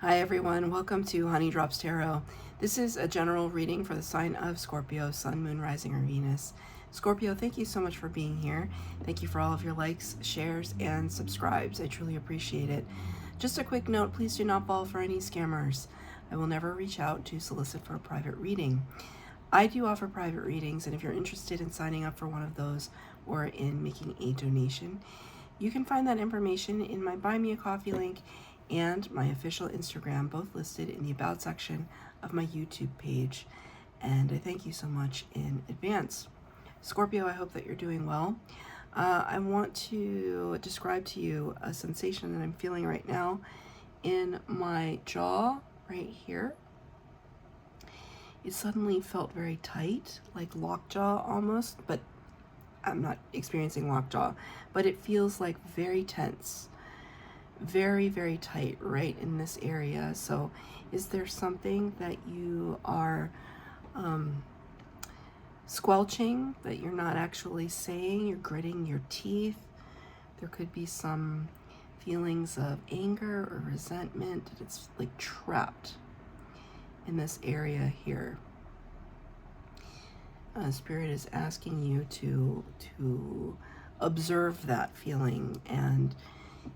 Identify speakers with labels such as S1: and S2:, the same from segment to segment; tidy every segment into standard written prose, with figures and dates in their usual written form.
S1: Hi everyone, welcome to Honey Drops Tarot. This is a general reading for the sign of Scorpio, Sun, Moon, Rising, or Venus. Scorpio, thank you so much for being here. Thank you for all of your likes, shares, and subscribes. I truly appreciate it. Just a quick note, please do not fall for any scammers. I will never reach out to solicit for a private reading. I do offer private readings, and if you're interested in signing up for one of those or in making a donation, you can find that information in my Buy Me a Coffee link and my official Instagram, both listed in the About section of my YouTube page. And I thank you so much in advance. Scorpio, I hope that you're doing well. I want to describe to you a sensation that I'm feeling right now in my jaw, right here. It suddenly felt very tight, like lockjaw almost, but I'm not experiencing lockjaw, but it feels like very tense, very, very tight right in this area. So is there something that you are squelching, that you're not actually saying? You're gritting your teeth. There could be some feelings of anger or resentment. It's like trapped in this area here. Spirit is asking you to observe that feeling, and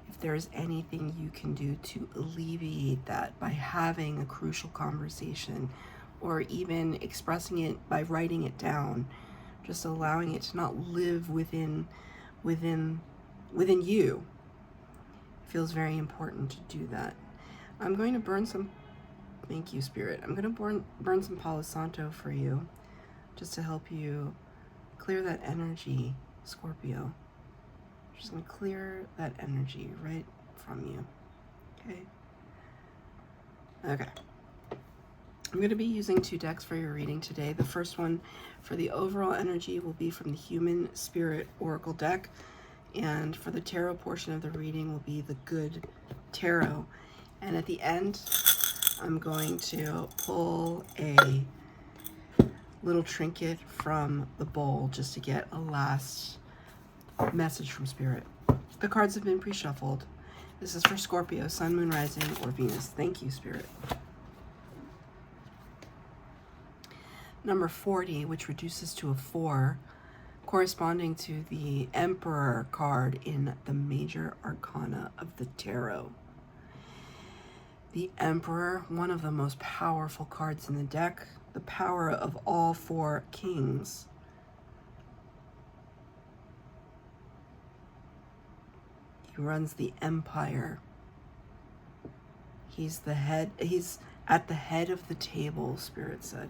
S1: if there's anything you can do to alleviate that by having a crucial conversation, or even expressing it by writing it down, just allowing it to not live within you. It feels very important to do that. I'm going to burn some, thank you, Spirit. I'm going to burn some Palo Santo for you, just to help you clear that energy, Scorpio. Just going to clear that energy right from you. Okay. I'm going to be using 2 decks for your reading today. The first one for the overall energy will be from the Human Spirit Oracle deck, and for the tarot portion of the reading will be the Good Tarot. And at the end, I'm going to pull a little trinket from the bowl just to get a last message from Spirit. The cards have been pre-shuffled. This is for Scorpio, Sun, Moon, Rising, or Venus. Thank you, Spirit. Number 40, which reduces to a 4, corresponding to the Emperor card in the major arcana of the tarot. The Emperor, one of the most powerful cards in the deck, the power of all 4 kings. He runs the empire. He's the head, he's at the head of the table, Spirit said.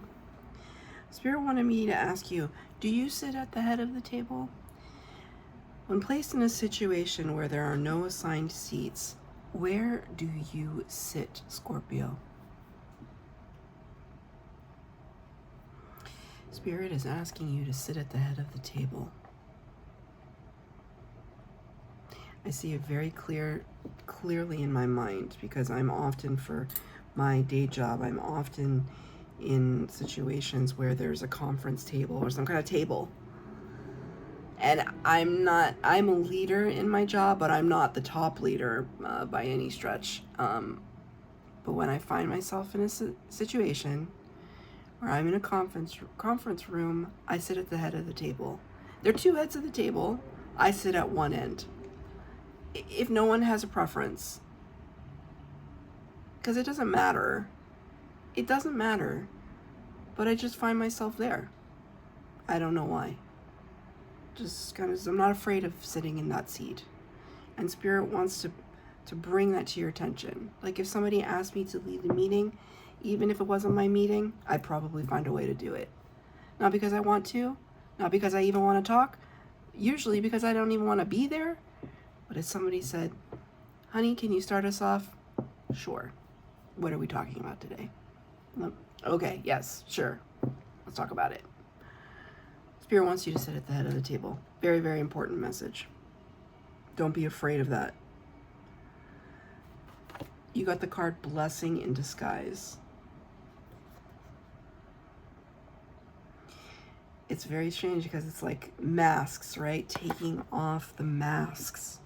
S1: Spirit wanted me to ask you, do you sit at the head of the table? When placed in a situation where there are no assigned seats, where do you sit, Scorpio? Spirit is asking you to sit at the head of the table. I see it very clearly in my mind, because I'm often, for my day job, I'm often in situations where there's a conference table or some kind of table. And I'm a leader in my job, but I'm not the top leader by any stretch. But when I find myself in a situation where I'm in a conference room, I sit at the head of the table. There are 2 heads of the table. I sit at one end. If no one has a preference, because it doesn't matter. It doesn't matter. But I just find myself there. I don't know why. Just kind of, I'm not afraid of sitting in that seat. And Spirit wants to bring that to your attention. Like if somebody asked me to lead the meeting, even if it wasn't my meeting, I'd probably find a way to do it. Not because I want to, not because I even want to talk, usually because I don't even want to be there. But if somebody said, honey, can you start us off? Sure. What are we talking about today? Okay, yes, sure. Let's talk about it. Spirit wants you to sit at the head of the table. Very, very important message. Don't be afraid of that. You got the card Blessing in Disguise. It's very strange because it's like masks, right? Taking off the masks.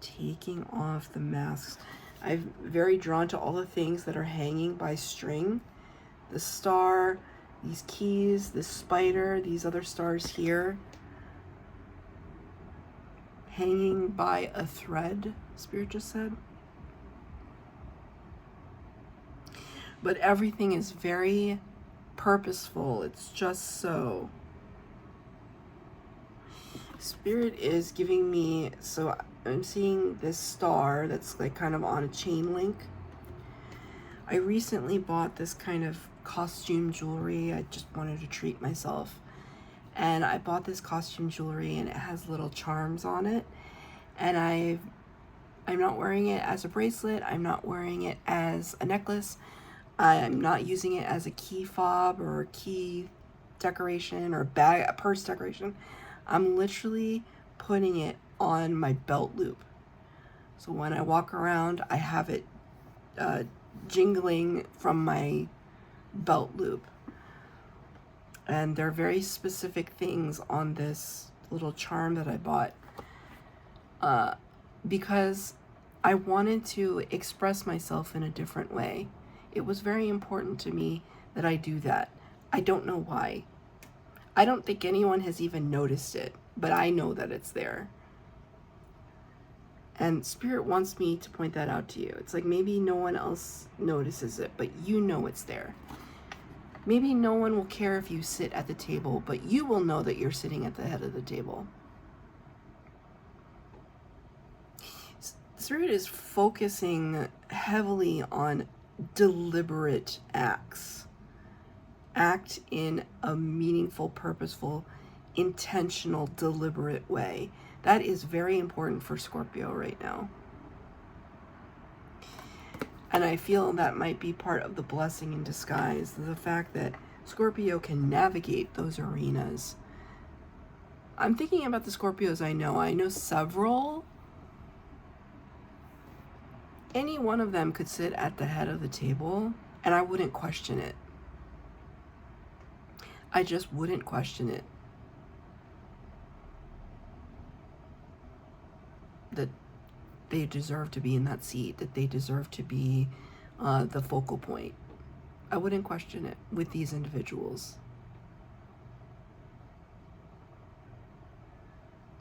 S1: Taking off the masks. I'm very drawn to all the things that are hanging by string. The star, these keys, this spider, these other stars here. Hanging by a thread, Spirit just said. But everything is very purposeful. It's just so. Spirit is giving me, so I'm seeing this star that's like kind of on a chain link. I recently bought this kind of costume jewelry. I just wanted to treat myself. And I bought this costume jewelry and it has little charms on it. And I'm not wearing it as a bracelet. I'm not wearing it as a necklace. I'm not using it as a key fob or a key decoration or a purse decoration. I'm literally putting it on my belt loop. So when I walk around, I have it jingling from my belt loop. And there are very specific things on this little charm that I bought because I wanted to express myself in a different way. It was very important to me that I do that. I don't know why. I don't think anyone has even noticed it, but I know that it's there. And Spirit wants me to point that out to you. It's like maybe no one else notices it, but you know it's there. Maybe no one will care if you sit at the table, but you will know that you're sitting at the head of the table. Spirit is focusing heavily on deliberate acts. Act in a meaningful, purposeful, intentional, deliberate way. That is very important for Scorpio right now. And I feel that might be part of the blessing in disguise, the fact that Scorpio can navigate those arenas. I'm thinking about the Scorpios I know. I know several. Any one of them could sit at the head of the table, and I wouldn't question it. I just wouldn't question it. That they deserve to be in that seat, that they deserve to be the focal point. I wouldn't question it with these individuals.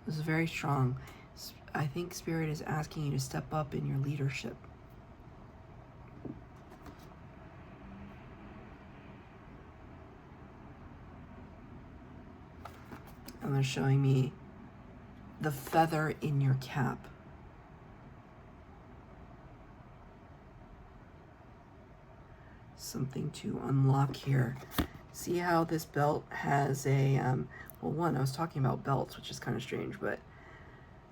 S1: This is very strong. I think Spirit is asking you to step up in your leadership. And they're showing me the feather in your cap. Something to unlock here. See how this belt has a, well, one, I was talking about belts, which is kind of strange, but,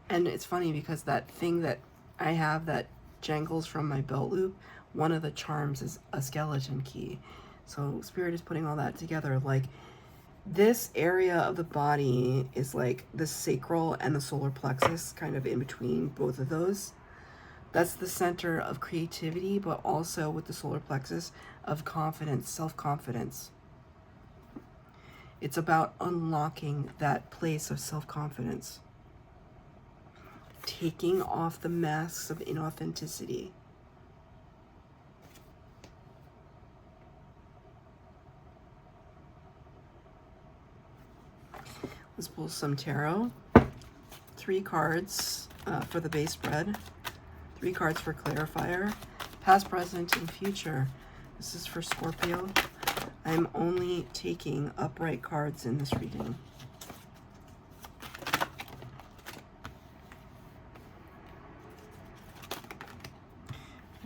S1: and it's funny because that thing that I have that jangles from my belt loop, one of the charms is a skeleton key. So Spirit is putting all that together. Like, this area of the body is like the sacral and the solar plexus, kind of in between both of those. That's the center of creativity, but also with the solar plexus of confidence, self-confidence. It's about unlocking that place of self-confidence. Taking off the masks of inauthenticity. Let's pull some tarot. 3 cards for the base spread. 3 cards for clarifier. Past, present, and future. This is for Scorpio. I'm only taking upright cards in this reading.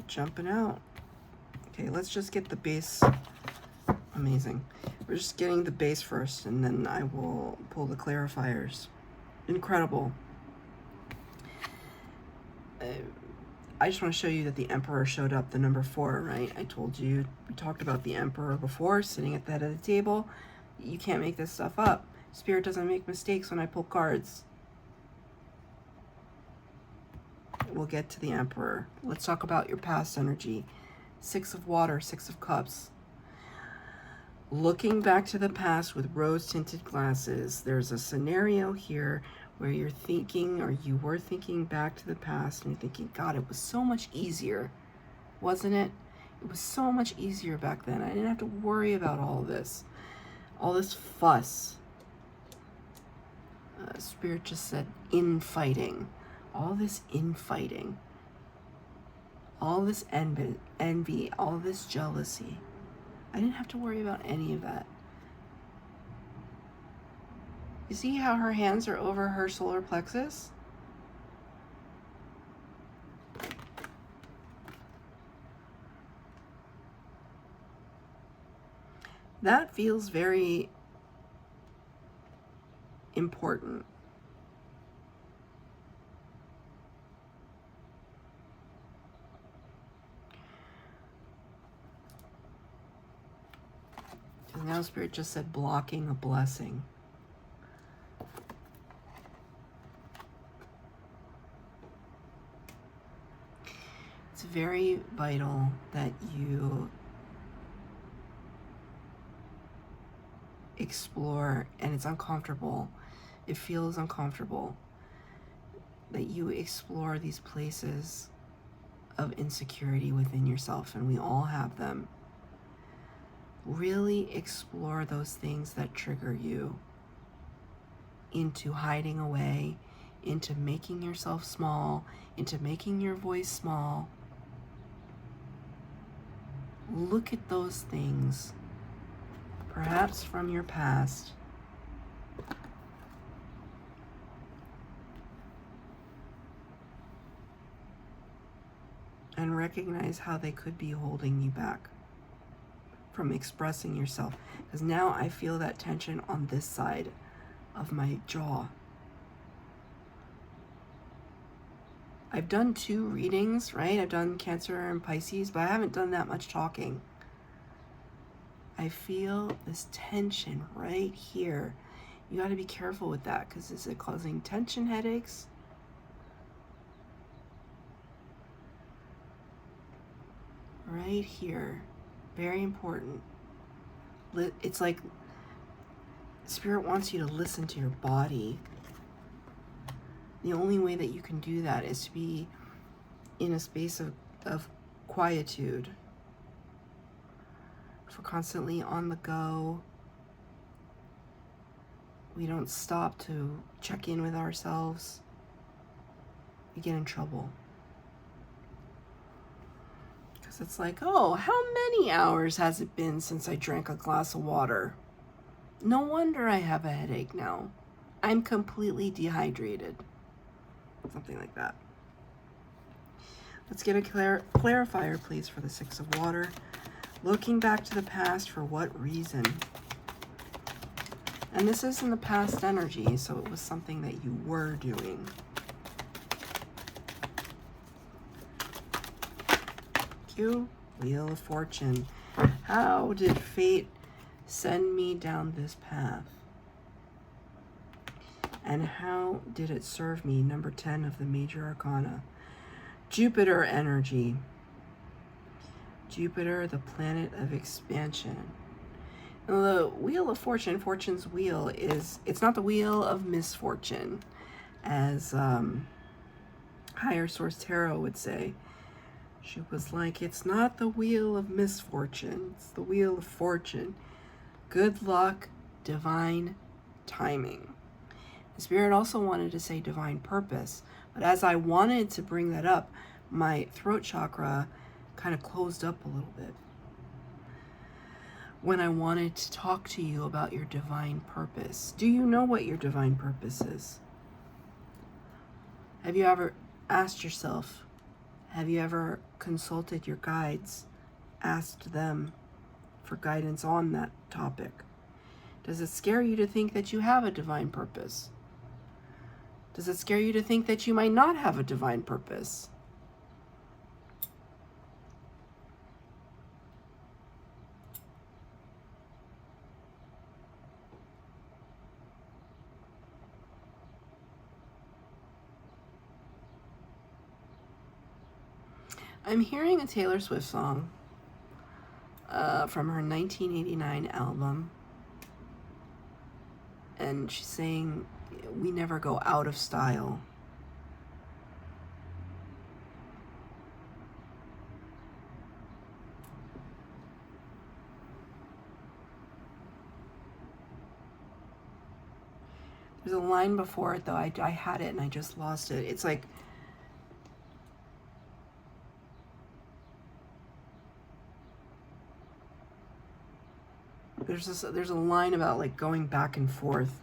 S1: Jumping out. Okay, let's just get the base. Amazing. We're just getting the base first, and then I will pull the clarifiers. Incredible. I just want to show you that the Emperor showed up, the number 4, right? I told you, we talked about the Emperor before, sitting at the head of the table. You can't make this stuff up. Spirit doesn't make mistakes when I pull cards. We'll get to the Emperor. Let's talk about your past energy. 6 of water, 6 of cups. Looking back to the past with rose-tinted glasses, there's a scenario here where you're thinking, or you were thinking back to the past, and you're thinking, God, it was so much easier, wasn't it? It was so much easier back then. I didn't have to worry about all this fuss. Spirit just said infighting. All this infighting. All this envy, all this jealousy. I didn't have to worry about any of that. You see how her hands are over her solar plexus? That feels very important. And now Spirit just said blocking a blessing. It's very vital that you explore, and it's uncomfortable. It feels uncomfortable that you explore these places of insecurity within yourself, and we all have them. Really explore those things that trigger you into hiding away, into making yourself small, into making your voice small. Look at those things, perhaps from your past, and recognize how they could be holding you back from expressing yourself. Because now I feel that tension on this side of my jaw. I've done 2 readings, right? I've done Cancer and Pisces, but I haven't done that much talking. I feel this tension right here. You got to be careful with that, because is it causing tension headaches? Right here. Very important. It's like Spirit wants you to listen to your body. The only way that you can do that is to be in a space of quietude. If we're constantly on the go, we don't stop to check in with ourselves, we get in trouble. Because it's like, oh, how many hours has it been since I drank a glass of water? No wonder I have a headache now. I'm completely dehydrated. Something like that. Let's get a clarifier, please, for the 6 of water. Looking back to the past, for what reason? And this is in the past energy, so it was something that you were doing. Thank you. Wheel of Fortune. How did fate send me down this path? And how did it serve me? Number 10 of the Major Arcana. Jupiter energy. Jupiter, the planet of expansion. Now, the Wheel of Fortune, Fortune's wheel, it's not the wheel of misfortune, as Higher Source Tarot would say. She was like, it's not the wheel of misfortune, it's the wheel of fortune. Good luck, divine timing. The Spirit also wanted to say divine purpose, but as I wanted to bring that up, my throat chakra kind of closed up a little bit when I wanted to talk to you about your divine purpose. Do you know what your divine purpose is? Have you ever asked yourself? Have you ever consulted your guides, asked them for guidance on that topic? Does it scare you to think that you have a divine purpose? Does it scare you to think that you might not have a divine purpose? I'm hearing a Taylor Swift song from her 1989 album. And she's saying, we never go out of style. There's a line before it, though. I had it and I just lost it. It's like, there's a line about like going back and forth.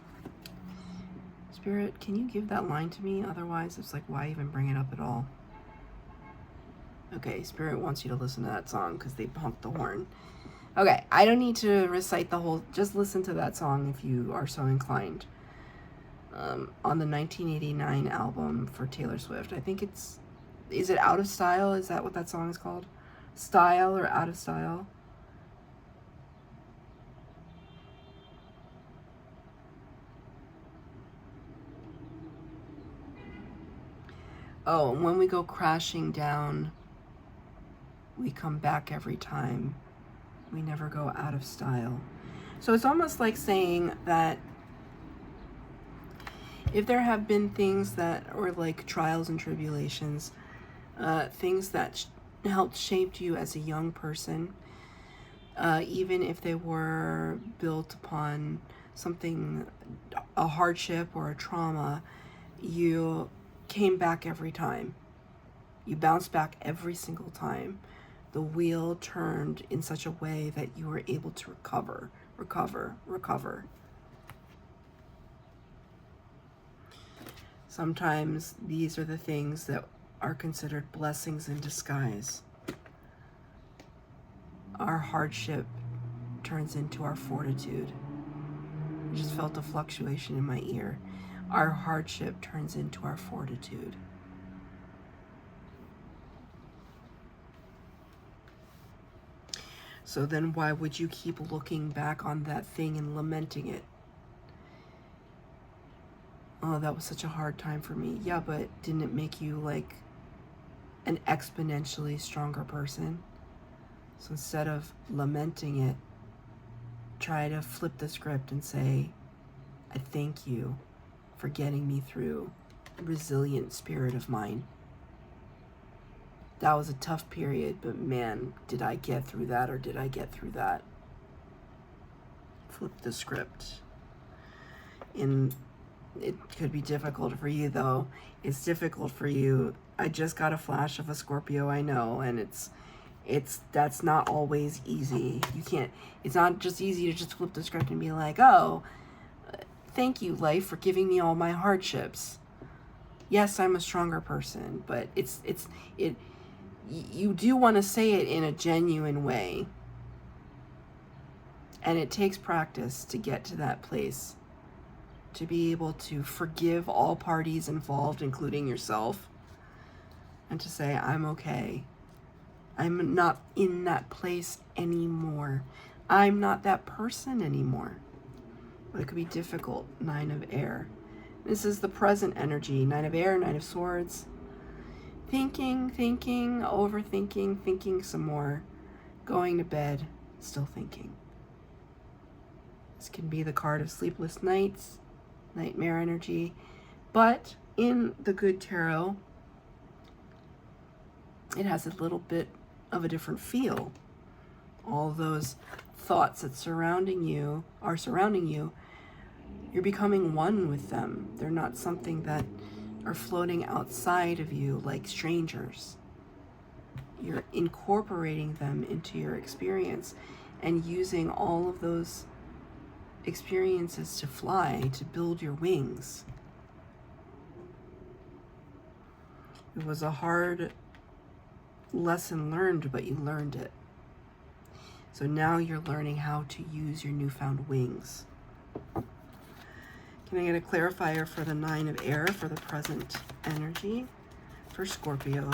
S1: Spirit, can you give that line to me? Otherwise, it's like, why even bring it up at all? Okay, Spirit wants you to listen to that song because they honked the horn. Okay, I don't need to recite the whole, just listen to that song if you are so inclined. On the 1989 album for Taylor Swift. I think it's, is it Out of Style? Is that what that song is called? Style or Out of Style? Oh, and when we go crashing down, we come back every time. We never go out of style. So it's almost like saying that if there have been things that, or like trials and tribulations, things that helped shape you as a young person, even if they were built upon something, a hardship or a trauma, you came back every time. You bounced back every single time. The wheel turned in such a way that you were able to recover. Sometimes these are the things that are considered blessings in disguise. Our hardship turns into our fortitude. I just felt a fluctuation in my ear. Our hardship turns into our fortitude. So then why would you keep looking back on that thing and lamenting it? Oh, that was such a hard time for me. Yeah, but didn't it make you like an exponentially stronger person? So instead of lamenting it, try to flip the script and say, I thank you for getting me through, resilient spirit of mine. That was a tough period, but man, did I get through that, or did I get through that? Flip the script. And it could be difficult for you, though. It's difficult for you. I just got a flash of a Scorpio, I know, and that's not always easy. You can't, it's not just easy to just flip the script and be like, oh, thank you, life, for giving me all my hardships. Yes, I'm a stronger person, but you do want to say it in a genuine way. And it takes practice to get to that place, to be able to forgive all parties involved, including yourself, and to say, I'm okay. I'm not in that place anymore. I'm not that person anymore. But it could be difficult. Nine of Air. This is the present energy. Nine of Air, Nine of Swords. Thinking, overthinking, thinking some more. Going to bed, still thinking. This can be the card of sleepless nights, nightmare energy. But in the good tarot, it has a little bit of a different feel. All those thoughts that are surrounding you, you're becoming one with them. They're not something that are floating outside of you like strangers. You're incorporating them into your experience and using all of those experiences to fly, to build your wings. It was a hard lesson learned, but you learned it. So now you're learning how to use your newfound wings. Can I get a clarifier for the Nine of Air for the present energy for Scorpio?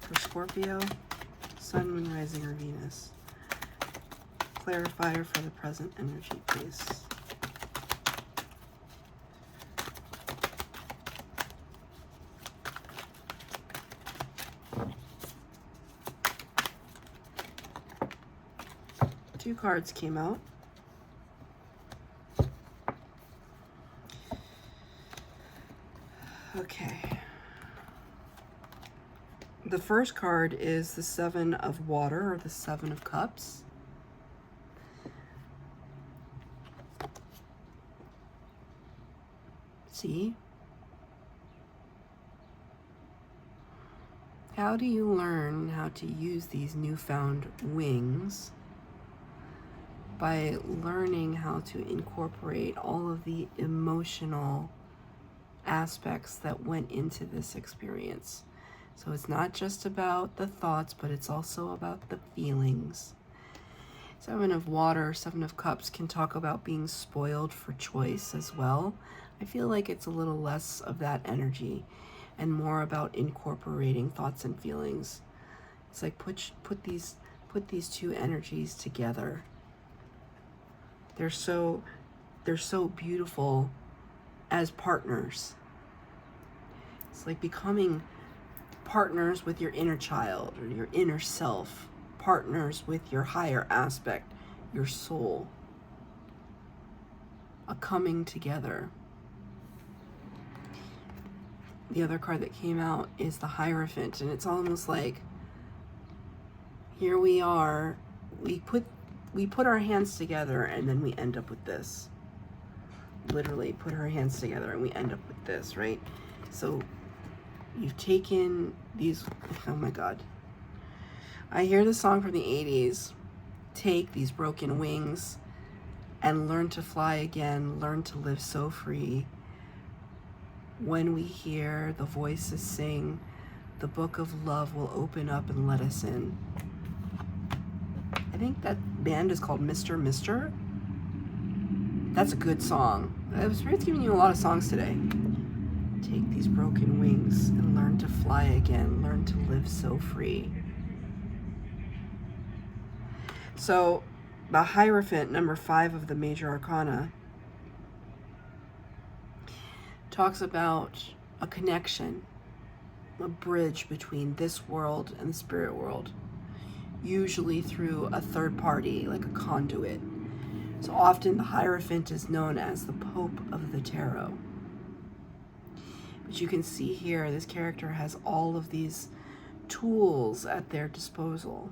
S1: For Scorpio, Sun, Moon, Rising, or Venus. Clarifier for the present energy, please. Two cards came out. Okay. The first card is the Seven of Water, or the Seven of Cups. See? How do you learn how to use these newfound wings? By learning how to incorporate all of the emotional aspects that went into this experience. So it's not just about the thoughts, but it's also about the feelings. Seven of Water, Seven of Cups can talk about being spoiled for choice as well. I feel like it's a little less of that energy and more about incorporating thoughts and feelings. It's like put these two energies together. They're so beautiful as partners. It's like becoming partners with your inner child or your inner self, partners with your higher aspect, your soul. A coming together. The other card that came out is the Hierophant, and it's almost like, here we are, we put our hands together and then we end up with this. Literally put our hands together and we end up with this, right? So you've taken these, oh my God. I hear the song from the 80s, take these broken wings and learn to fly again, learn to live so free. When we hear the voices sing, the book of love will open up and let us in. I think that band is called Mr. Mister. That's a good song. Spirit's giving you a lot of songs today. Take these broken wings and learn to fly again. Learn to live so free. So, the Hierophant, number 5 of the Major Arcana, talks about a connection, a bridge between this world and the spirit world, usually through a third party, like a conduit. So often the Hierophant is known as the Pope of the Tarot. But you can see here, this character has all of these tools at their disposal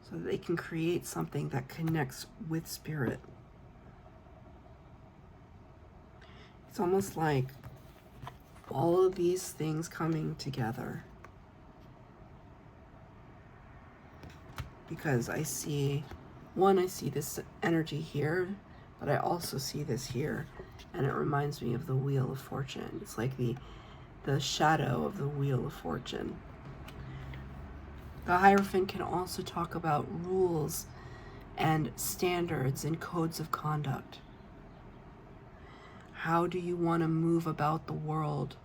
S1: so that they can create something that connects with spirit. It's almost like all of these things coming together. Because I see this energy here, but I also see this here. And it reminds me of the Wheel of Fortune. It's like the shadow of the Wheel of Fortune. The Hierophant can also talk about rules and standards and codes of conduct. How do you want to move about the world?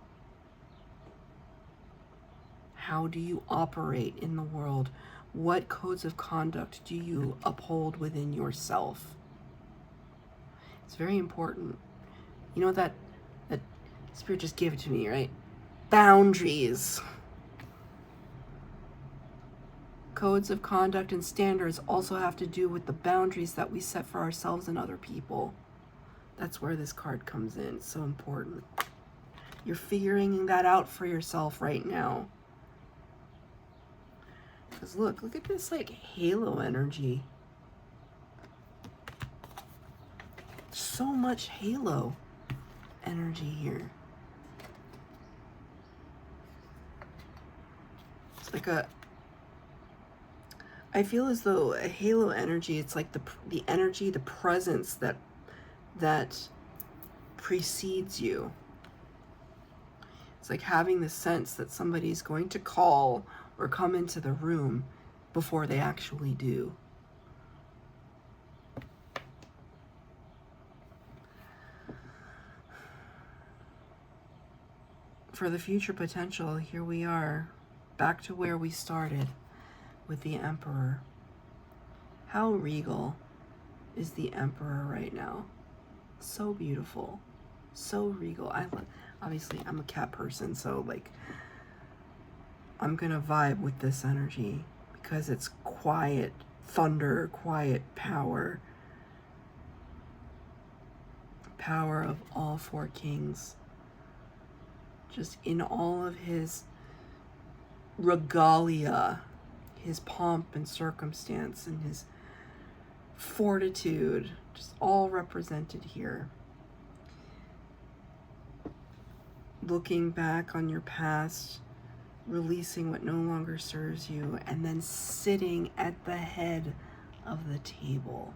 S1: How do you operate in the world? What codes of conduct do you uphold within yourself? It's very important. You know that Spirit just gave it to me, right? Boundaries. Codes of conduct and standards also have to do with the boundaries that we set for ourselves and other people. That's where this card comes in. It's so important. You're figuring that out for yourself right now. Because look at this like halo energy. So much halo energy here. It's like I feel as though a halo energy, it's like the energy, the presence that precedes you. It's like having the sense that somebody's going to call or come into the room before they actually do. For the future potential, here we are, back to where we started with the Emperor. How regal is the Emperor right now? So beautiful, so regal. Obviously, I'm a cat person, so like, I'm gonna vibe with this energy because it's quiet thunder, quiet power. Power of all 4 kings. just in all of his regalia, his pomp and circumstance, and his fortitude, just all represented here. Looking back on your past, releasing what no longer serves you, and then sitting at the head of the table.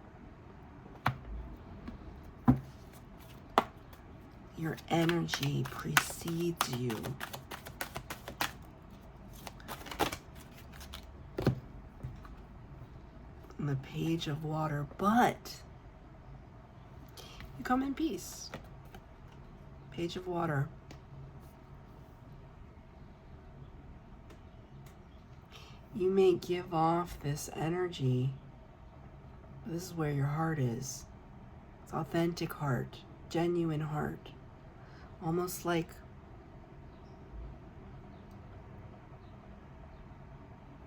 S1: Your energy precedes you. And the Page of Water, but you come in peace. Page of Water. You may give off this energy. This is where your heart is. It's authentic heart, genuine heart. Almost like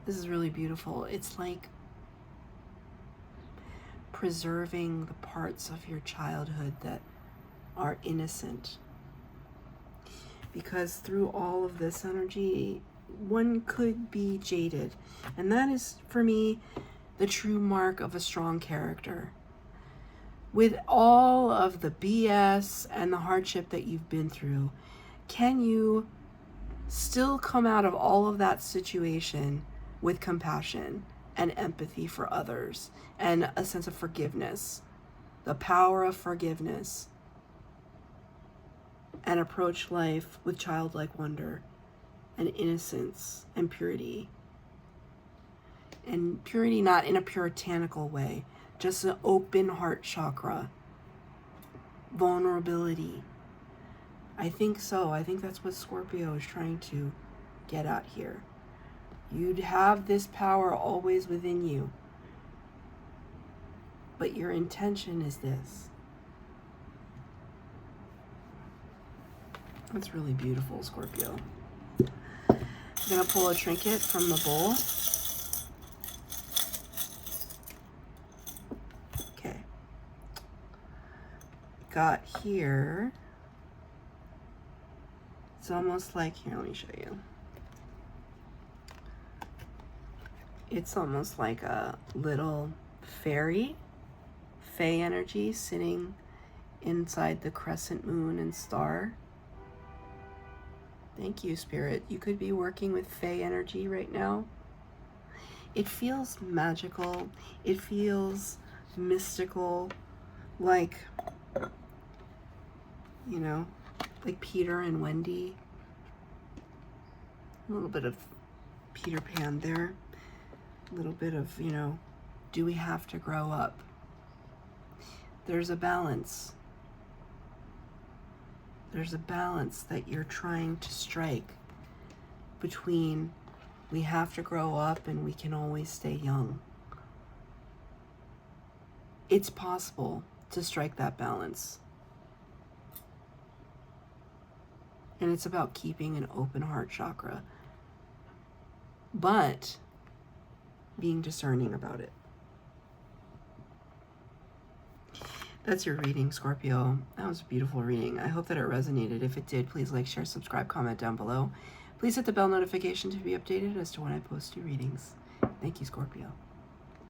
S1: this is really beautiful. It's like preserving the parts of your childhood that are innocent. Because through all of this energy, one could be jaded. And that is, for me, the true mark of a strong character. With all of the BS and the hardship that you've been through, can you still come out of all of that situation with compassion and empathy for others and a sense of forgiveness, the power of forgiveness, and approach life with childlike wonder and innocence and purity? And purity not in a puritanical way, just an open heart chakra, vulnerability. I think so. I think that's what Scorpio is trying to get at here. You'd have this power always within you, but your intention is this. That's really beautiful, Scorpio. I'm gonna pull a trinket from the bowl. Okay. Got here. It's almost like, here, let me show you. It's almost like a little fairy, fae energy sitting inside the crescent moon and star. Thank you, Spirit. You could be working with fae energy right now. It feels magical. It feels mystical, like, you know, like Peter and Wendy. A little bit of Peter Pan there. A little bit of, you know, do we have to grow up? There's a balance. There's a balance that you're trying to strike between we have to grow up and we can always stay young. It's possible to strike that balance. And it's about keeping an open heart chakra, but being discerning about it. That's your reading, Scorpio. That was a beautiful reading. I hope that it resonated. If it did, please like, share, subscribe, comment down below. Please hit the bell notification to be updated as to when I post new readings. Thank you, Scorpio.